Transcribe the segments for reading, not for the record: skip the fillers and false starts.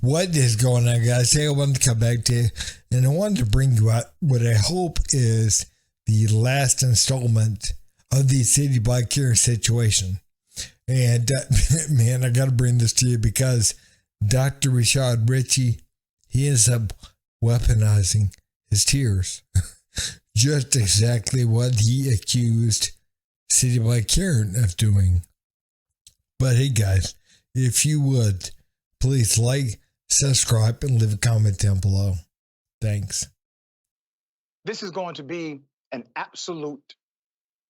What is going on, guys? Hey, I wanted to come back to you, and I wanted to bring you out what I hope is the last installment of the Citibike Karen situation. And man, I got to bring this to you because Dr. Rashad Richey, he ends up weaponizing his tears. Just exactly what he accused Citibike Karen of doing. But hey, guys, if you would, please like, subscribe, and leave a comment down below. Thanks. This is going to be an absolute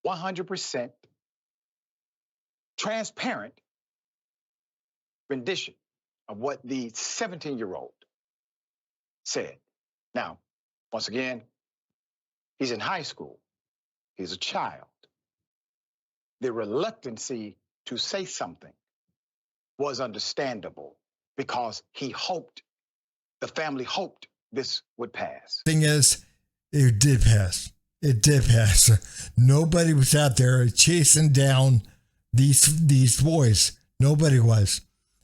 100% transparent rendition of what the 17-year-old said. Now, once again, he's in high school. He's a child. The reluctancy to say something was understandable because the family hoped this would pass. Thing is, it did pass. It did pass. Nobody was out there chasing down these boys. Nobody was.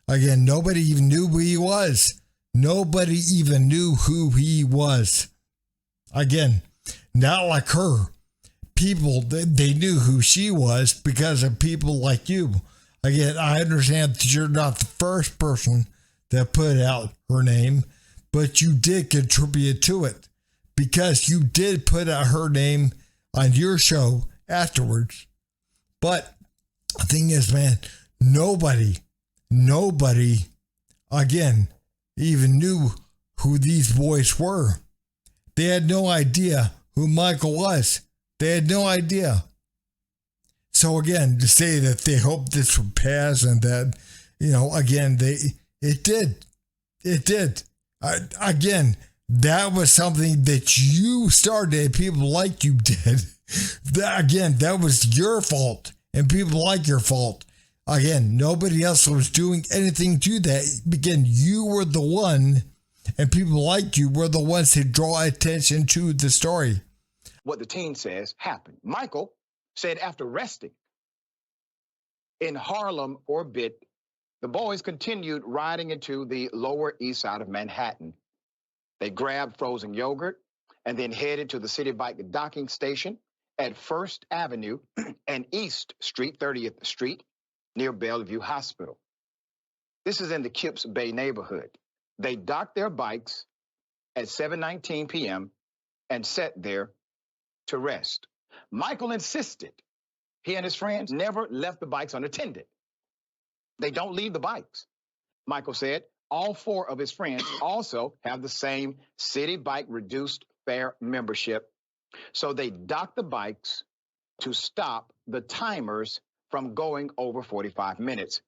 Again, nobody even knew who he was. Nobody even knew who he was. Again, not like her. People, they knew who she was because of people like you. Again, I understand that you're not the first person that put out her name, but you did contribute to it because you did put out her name on your show afterwards. But the thing is, man, nobody, again, even knew who these boys were. They had no idea who Michael was. They had no idea. So again, to say that they hoped this would pass and that, again, it did. Again, that was something that you started. People like you did. That was your fault and people like your fault. Again, nobody else was doing anything to that. Again, you were the one and people like you were the ones to draw attention to the story. What the teen says happened. Michael said after resting in Harlem for a bit, the boys continued riding into the Lower East Side of Manhattan. They grabbed frozen yogurt and then headed to the Citibike docking station at First Avenue and East Street, 30th Street, near Bellevue Hospital. This is in the Kips Bay neighborhood. They docked their bikes at 7:19 p.m. and sat there to rest. Michael insisted he and his friends never left the bikes unattended. They don't leave the bikes. Michael said all four of his friends also have the same Citibike reduced fare membership. So they docked the bikes to stop the timers from going over 45 minutes.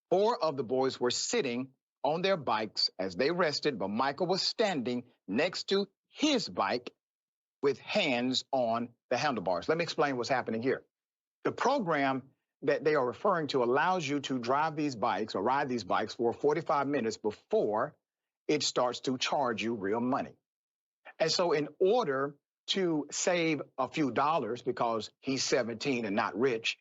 Four of the boys were sitting on their bikes as they rested, but Michael was standing next to his bike with hands on the handlebars. Let me explain what's happening here. The program that they are referring to allows you to drive these bikes or ride these bikes for 45 minutes before it starts to charge you real money. And so in order to save a few dollars, because he's 17 and not rich,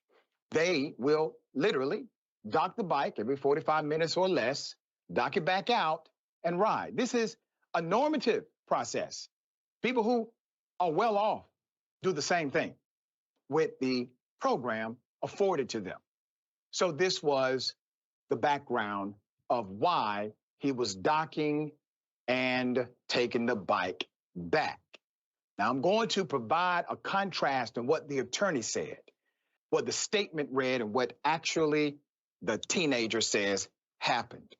they will literally dock the bike every 45 minutes or less, dock it back out, and ride. This is a normative process. People who are well off do the same thing with the program afforded to them. So this was the background of why he was docking and taking the bike back. Now I'm going to provide a contrast in what the attorney said, what the statement read, and what actually the teenager says happened.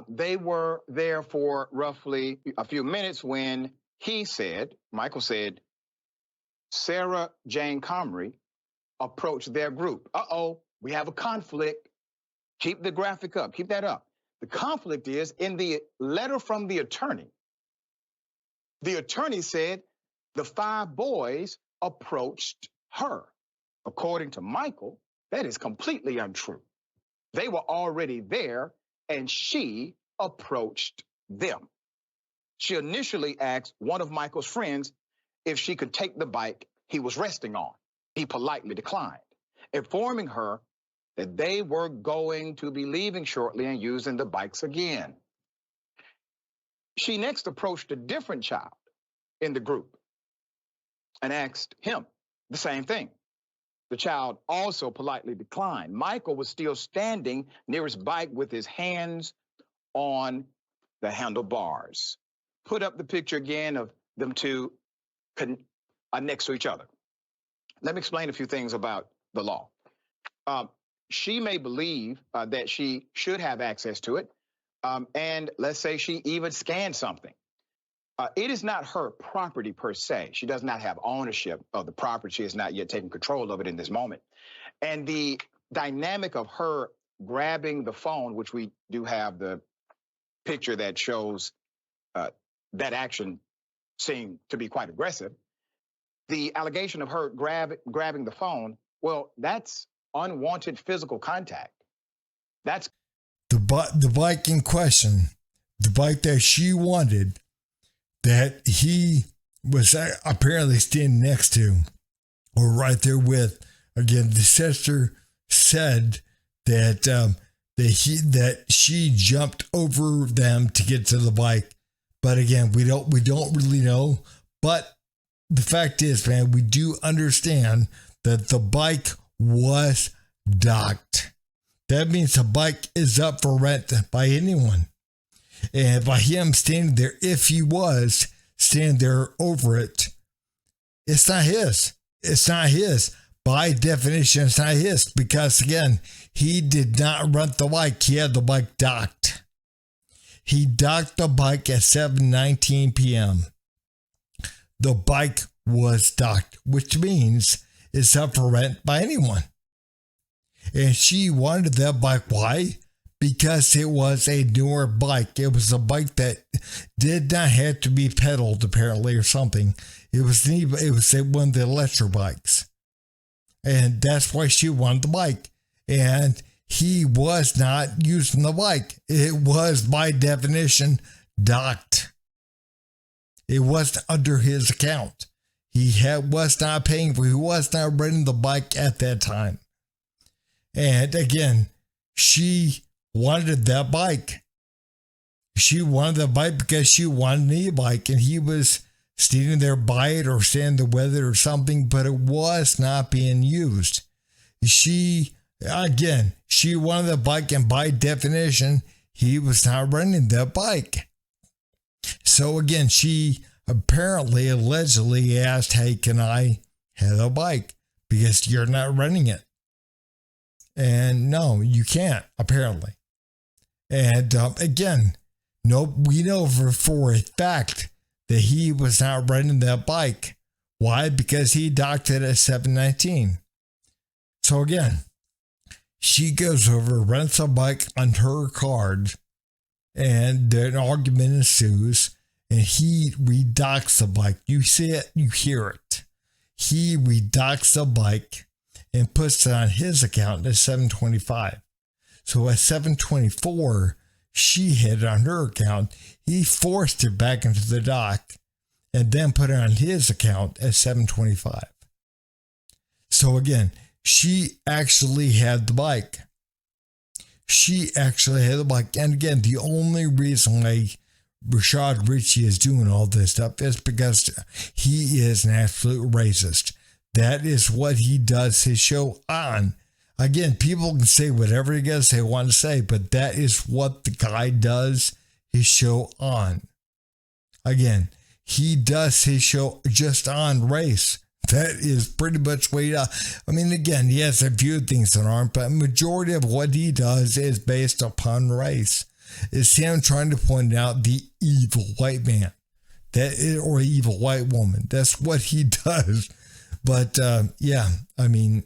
They were there for roughly a few minutes when Michael said, Sarah Jane Comrie approached their group. We have a conflict. Keep the graphic up. Keep that up. The conflict is in the letter from the attorney. The attorney said the five boys approached her. According to Michael, that is completely untrue. They were already there and she approached them. She initially asked one of Michael's friends if she could take the bike he was resting on. He politely declined, informing her that they were going to be leaving shortly and using the bikes again. She next approached a different child in the group and asked him the same thing. The child also politely declined. Michael was still standing near his bike with his hands on the handlebars. Put up the picture again of them two next to each other. Let me explain a few things about the law. She may believe that she should have access to it. And let's say she even scanned something. It is not her property per se. She does not have ownership of the property. She has not yet taken control of it in this moment. And the dynamic of her grabbing the phone, which we do have the picture that shows that action seemed to be quite aggressive. The allegation of her grabbing the phone, well, that's unwanted physical contact. That's the bike in question, the bike that she wanted, that he was apparently standing next to or right there with. Again, the sister said that that she jumped over them to get to the bike. But again, we don't really know. But the fact is, man, we do understand that the bike was docked. That means the bike is up for rent by anyone. And by him standing there, if he was standing there over it, it's not his. It's not his. By definition, it's not his because, again, he did not rent the bike. He had the bike docked. He docked the bike at 7:19 p.m. The bike was docked, which means it's up for rent by anyone. And she wanted that bike. Why? Because it was a newer bike. It was a bike that did not have to be pedaled, apparently, or something. It was one of the electric bikes. And that's why she wanted the bike. And he was not using the bike. It was, by definition, docked. It wasn't under his account. He was not paying for it. He was not renting the bike at that time. And again, she wanted that bike. She wanted the bike because she wanted an e-bike, and he was standing there by it or standing with it or something, but it was not being used. She wanted the bike, and by definition, he was not renting that bike. So again, she allegedly asked, hey, can I have a bike? Because you're not renting it. And no, you can't, apparently. And again, we know for a fact that he was not renting that bike. Why? Because he docked it at 7:19. So again, she goes over, rents a bike on her card, and an argument ensues, and he redocks the bike. You see it, you hear it. He redocks the bike and puts it on his account at 7:25. So at 7:24, she had it on her account. He forced it back into the dock and then put it on his account at 7:25. So again, she actually had the bike. And again, the only reason why Rashad Richey is doing all this stuff is because he is an absolute racist. That is what he does his show on. Again, people can say whatever they want to say, but that is what the guy does his show on. Again, he does his show just on race. That is pretty much what he does. I mean, again, he has a few things that aren't, but majority of what he does is based upon race. It's him trying to point out the evil white man or evil white woman. That's what he does. But yeah, I mean,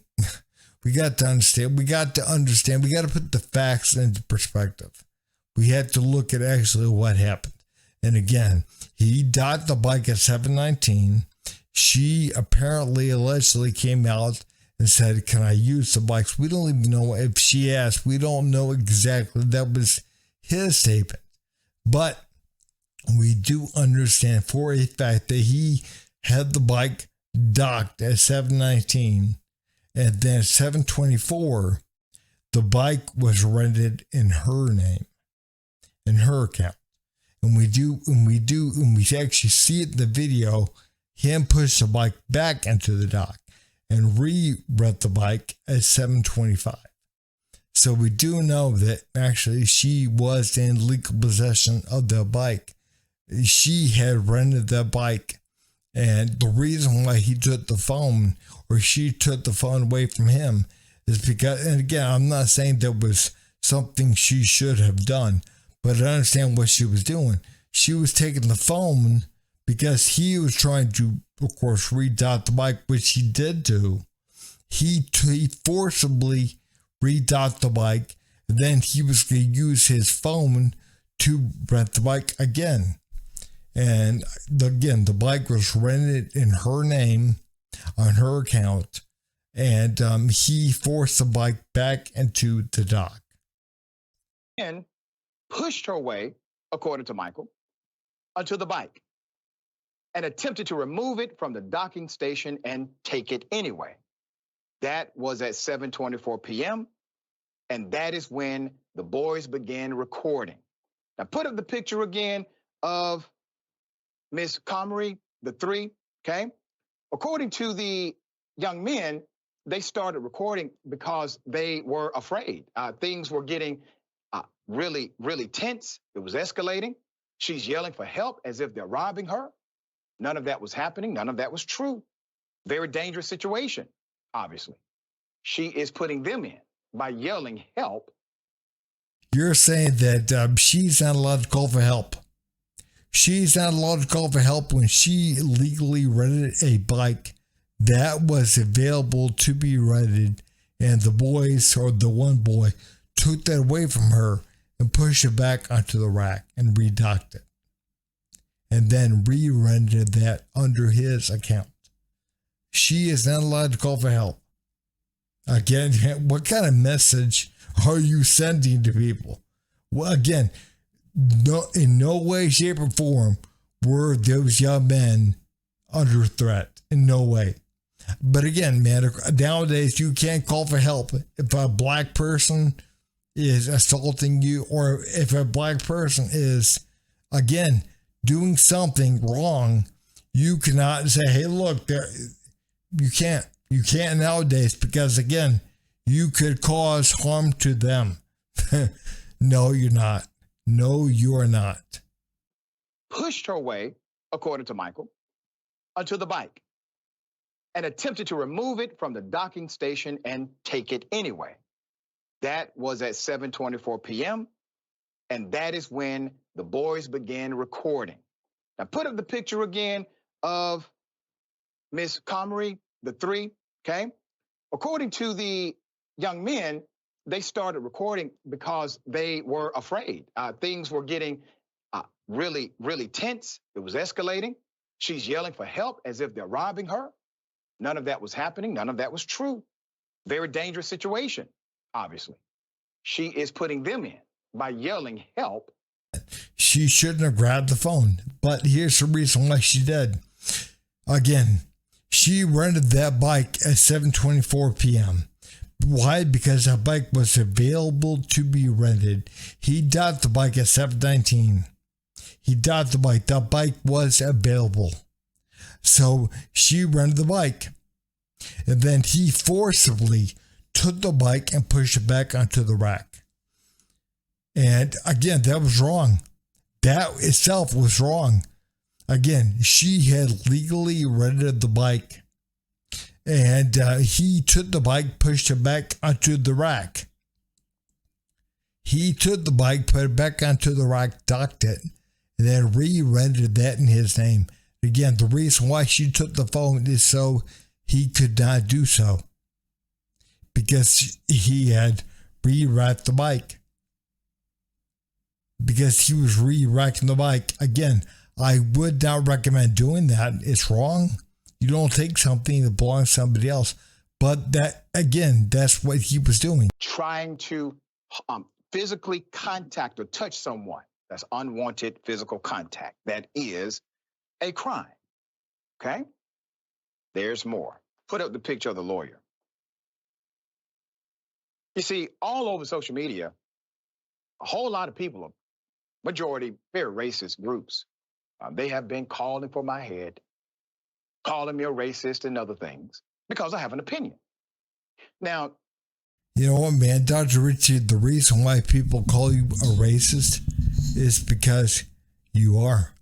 we got to understand. We got to put the facts into perspective. We had to look at actually what happened. And again, he docked the bike at 7:19. She allegedly came out and said, can I use the bikes? We don't even know if she asked. We don't know exactly. That was his statement. But we do understand for a fact that he had the bike docked at 7:19. And then at 7:24, the bike was rented in her name, in her account. And we actually see it in the video, him push the bike back into the dock and re-rent the bike at 7:25. So we do know that actually she was in legal possession of the bike. She had rented the bike, and the reason why he took the phone, or she took the phone away from him, is because, and again, I'm not saying that was something she should have done, but I understand what she was doing. She was taking the phone because he was trying to, of course, redot the bike, which he did do. He forcibly redot the bike, and then he was going to use his phone to rent the bike again. And again, the bike was rented in her name on her account, and he forced the bike back into the dock. And pushed her way, according to Michael, onto the bike and attempted to remove it from the docking station and take it anyway. That was at 7:24 p.m., and that is when the boys began recording. Now, put up the picture again of Miss Comrie, the three, okay? According to the young men, they started recording because they were afraid. Things were getting really, really tense. It was escalating. She's yelling for help as if they're robbing her. None of that was happening. None of that was true. Very dangerous situation, obviously. She is putting them in by yelling help. You're saying that she's not allowed to call for help. She's not allowed to call for help when she legally rented a bike that was available to be rented, and the boys, or the one boy, took that away from her and pushed it back onto the rack and redocked it, and then re-rented that under his account. She is not allowed to call for help. Again, what kind of message are you sending to people? Well, again, no, in no way, shape, or form were those young men under threat. In no way. But again, man, nowadays you can't call for help if a black person is assaulting you, or if a black person is, again, doing something wrong. You cannot say, hey, look, you can't. You can't nowadays, because again, you could cause harm to them. No, you're not. No, you are not. Pushed her way, according to Michael, onto the bike and attempted to remove it from the docking station and take it anyway. That was at 7:24 p.m., and that is when the boys began recording. Now, put up the picture again of Miss Comrie, the three, okay? According to the young men, they started recording because they were afraid. Things were getting really, really tense. It was escalating. She's yelling for help as if they're robbing her. None of that was happening. None of that was true. Very dangerous situation, obviously. She is putting them in by yelling help. She shouldn't have grabbed the phone, but here's the reason why she did. Again, she rented that bike at 7:24 p.m. Why? Because that bike was available to be rented. He got the bike at 7:19. He got the bike. That bike was available. So she rented the bike. And then he forcibly took the bike and pushed it back onto the rack. And again, that was wrong. That itself was wrong. Again, she had legally rented the bike, and he took the bike, pushed it back onto the rack. He took the bike, put it back onto the rack, docked it, and then re-rented that in his name. Again, the reason why she took the phone is so he could not do so, because he had re-racked the bike. Because he was re-racking the bike. Again, I would not recommend doing that. It's wrong. You don't take something that belongs to somebody else. But that, again, that's what he was doing. Trying to physically contact or touch someone. That's unwanted physical contact. That is a crime. Okay? There's more. Put up the picture of the lawyer. You see, all over social media, a whole lot of people are majority very racist groups. They have been calling for my head, calling me a racist and other things because I have an opinion. Now, You know what, man? Dr. Richie, the reason why people call you a racist is because you are.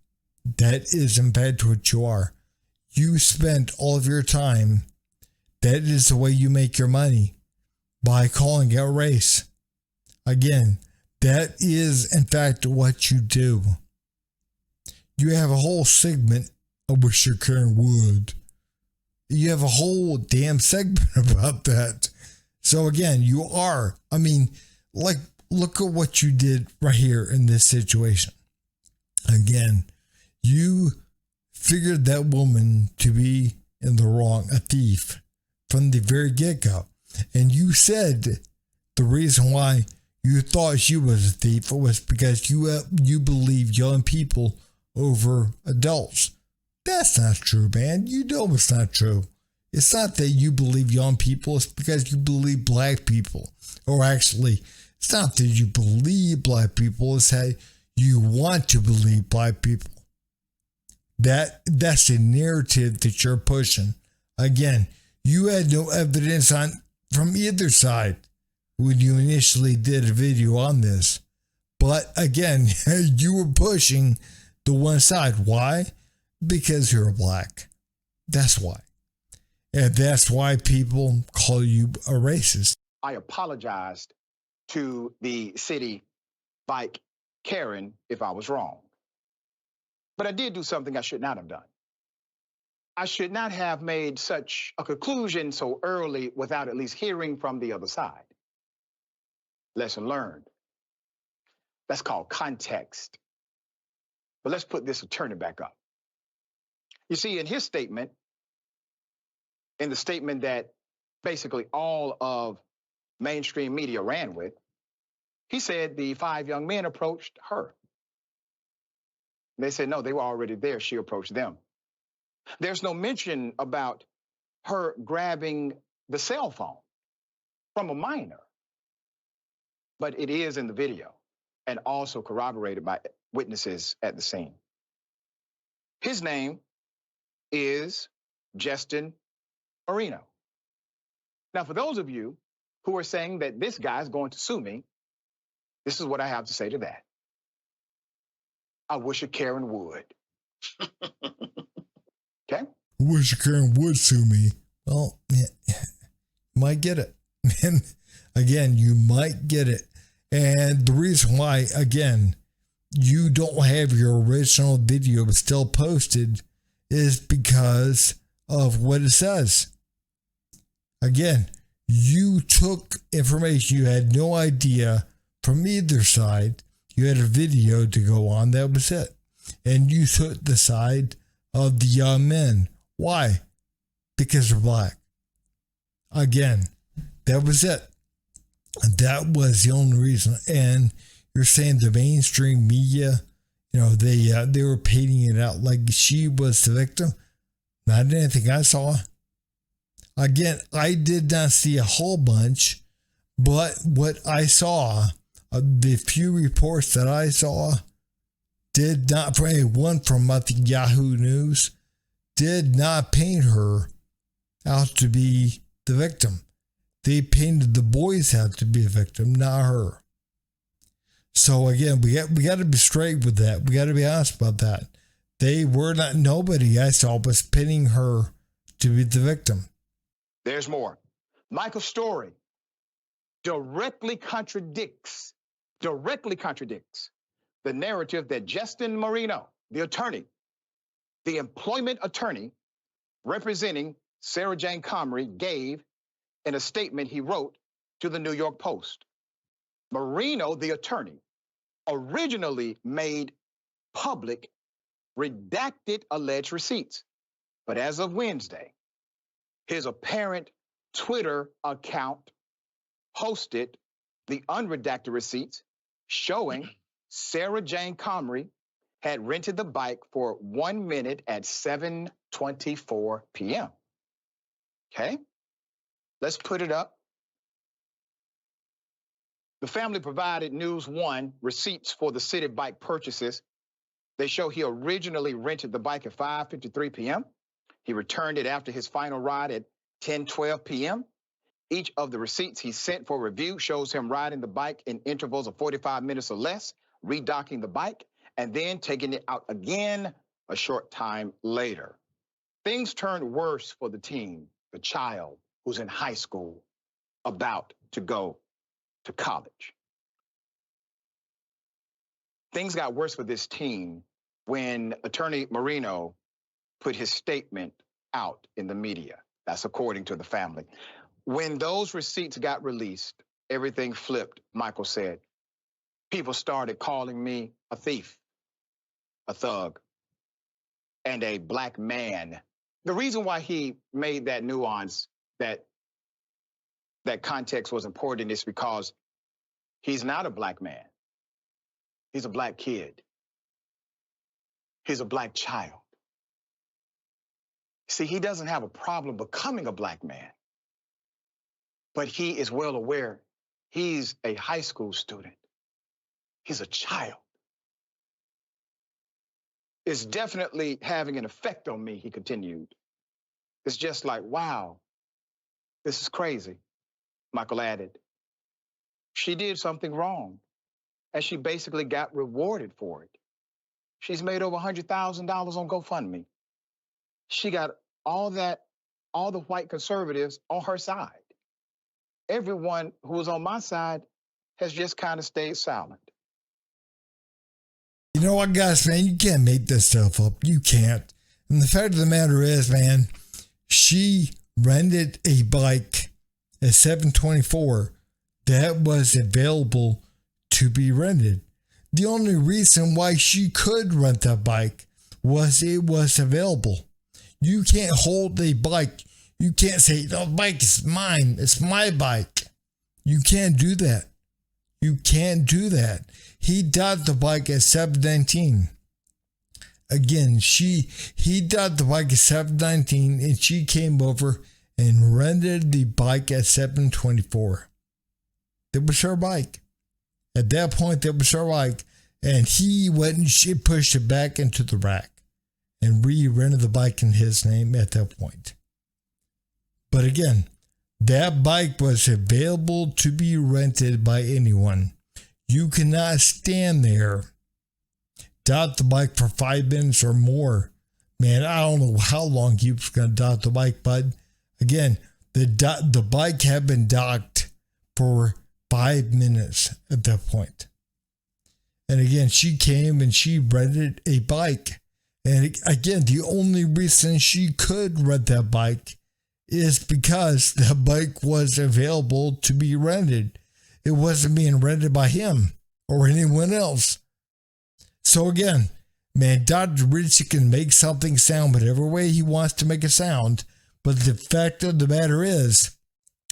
That is, in fact, what you are. You spend all of your time, that is the way you make your money, by calling out race. Again, that is, in fact, what you do. You have a whole segment, I wish you Karen would. You have a whole damn segment about that. So again, you are, like, look at what you did right here in this situation. Again, you figured that woman to be in the wrong, a thief, from the very get-go. And you said the reason why you thought she was a thief was because you believe young people over adults. That's not true, man. You know it's not true. It's not that you believe young people. It's because you believe black people. Or actually, it's not that you believe black people. It's that you want to believe black people. That's the narrative that you're pushing. Again, you had no evidence from either side when you initially did a video on this. But again, you were pushing the one side. Why? Because you're black. That's why. And that's why people call you a racist. I apologized to the Citibike Karen if I was wrong. But I did do something I should not have done. I should not have made such a conclusion so early without at least hearing from the other side. Lesson learned. That's called context. But let's put this attorney back up. You see, in his statement, in the statement that basically all of mainstream media ran with, he said the 5 young men approached her. They said, no, they were already there. She approached them. There's no mention about her grabbing the cell phone from a minor. But it is in the video and also corroborated by witnesses at the scene. His name is Justin Marino. Now, for those of you who are saying that this guy's going to sue me, this is what I have to say to that. I wish a Karen would. Okay? I wish a Karen would sue me. Well, yeah, you might get it. And again, you might get it. And the reason why, again, you don't have your original video still posted is because of what it says. Again, you took information you had no idea from either side. You had a video to go on. That was it. And you took the side of the young men. Why? Because they're black. Again, that was it. That was the only reason. And you're saying the mainstream media, they were painting it out like she was the victim. Not anything I saw. Again, I did not see a whole bunch, but what I saw, the few reports that I saw, did not, for one from I think Yahoo News, did not paint her out to be the victim. They painted the boys out to be a victim, not her. So again, we got to be straight with that. We got to be honest about that. They were not, nobody I saw was pinning her to be the victim. There's more. Michael's story directly contradicts the narrative that Justin Marino, the attorney, the employment attorney representing Sarah Jane Comrie, gave in a statement he wrote to the New York Post. Marino, the attorney, originally made public redacted alleged receipts. But as of Wednesday, his apparent Twitter account posted the unredacted receipts showing Sarah Jane Comrie had rented the bike for 1 minute at 7:24 p.m. Okay? Let's put it up. The family provided News One receipts for the Citibike purchases. They show he originally rented the bike at 5:53 p.m. He returned it after his final ride at 10:12 p.m. Each of the receipts he sent for review shows him riding the bike in intervals of 45 minutes or less, redocking the bike, and then taking it out again a short time later. Things turned worse for the teen, the child who's in high school, about to go to college. Things got worse for this teen when Attorney Marino put his statement out in the media. That's according to the family. When those receipts got released, everything flipped, Michael said. People started calling me a thief, a thug, and a black man. The reason why he made that nuance, that context was important, is because he's not a black man. He's a black kid. He's a black child. See, he doesn't have a problem becoming a black man, but he is well aware he's a high school student. He's a child. It's definitely having an effect on me, he continued. It's just like, wow, this is crazy, Michael added. She did something wrong, and she basically got rewarded for it. She's made over $100,000 on GoFundMe. She got all the white conservatives on her side. Everyone who was on my side has just kind of stayed silent. You know what, guys, man? You can't make this stuff up. You can't. And the fact of the matter is, man, she rented a bike at 724 that was available to be rented. The only reason why she could rent that bike was it was available. You can't hold a bike. You can't say, the bike is mine. It's my bike. You can't do that. You can't do that. He got the bike at 719. Again, he got the bike at 719 and she came over and rented the bike at 724. It was her bike. At that point, that was her bike. And he went and she pushed it back into the rack and re-rented the bike in his name at that point. But again, that bike was available to be rented by anyone. You cannot stand there, dot the bike for 5 minutes or more. Man, I don't know how long he was going to dot the bike, but again, the bike had been docked for 5 minutes at that point. And again, she came and she rented a bike. And again, the only reason she could rent that bike is because the bike was available to be rented. It wasn't being rented by him or anyone else. So again, man, Dr. Richie can make something sound whatever way he wants to make it sound. But the fact of the matter is,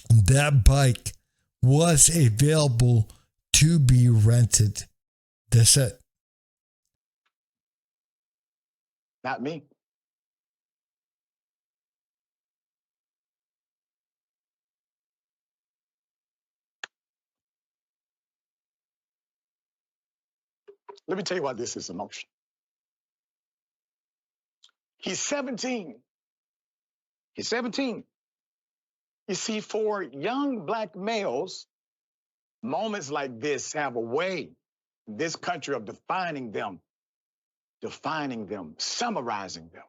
that bike was available to be rented. That's it. Not me. Let me tell you why this is emotional. He's 17. He's 17. You see, for young black males, moments like this have a way in this country of defining them, summarizing them.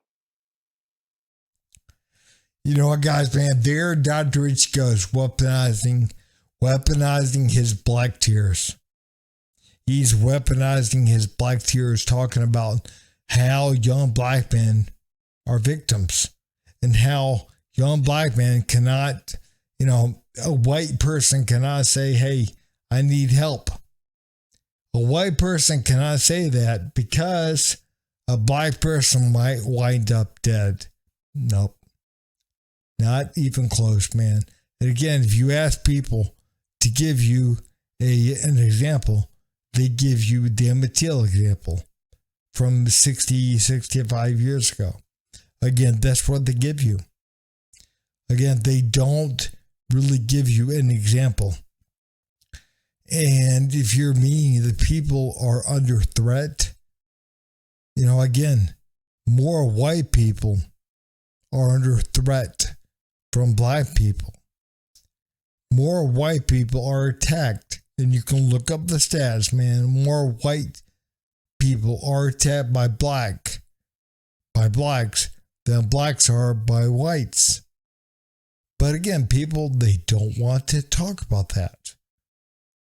You know what, guys, man? There, Dr. Rich goes, weaponizing his black tears. He's weaponizing his black tears, talking about how young black men are victims and how young black men cannot, a white person cannot say, hey, I need help. A white person cannot say that because a black person might wind up dead. Nope. Not even close, man. And again, if you ask people to give you an example, they give you the Emmett Till example from 65 years ago. Again, that's what they give you. Again, they don't really give you an example. And if you're meaning the people are under threat, again, more white people are under threat from black people. More white people are attacked. And you can look up the stats, man. More white people are attacked by blacks than blacks are by whites. But again, people, they don't want to talk about that.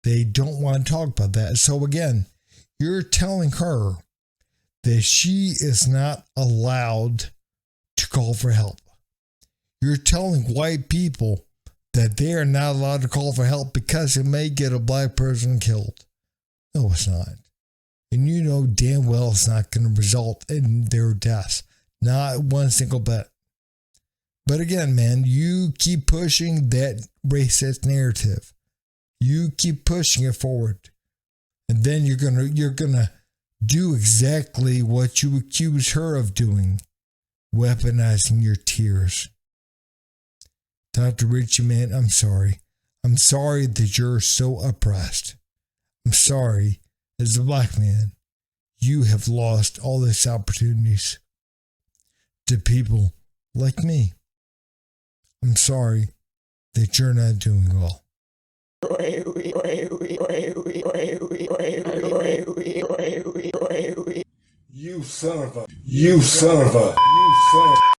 They don't want to talk about that. So again, you're telling her that she is not allowed to call for help. You're telling white people that they are not allowed to call for help because it may get a black person killed. No, it's not. And you know damn well it's not going to result in their deaths. Not one single bit. But again, man, you keep pushing that racist narrative. You keep pushing it forward. And then you're gonna do exactly what you accuse her of doing. Weaponizing your tears. Dr. Richie, man, I'm sorry. I'm sorry that you're so oppressed. I'm sorry, as a black man, you have lost all these opportunities to people like me. I'm sorry that you're not doing well. You son of a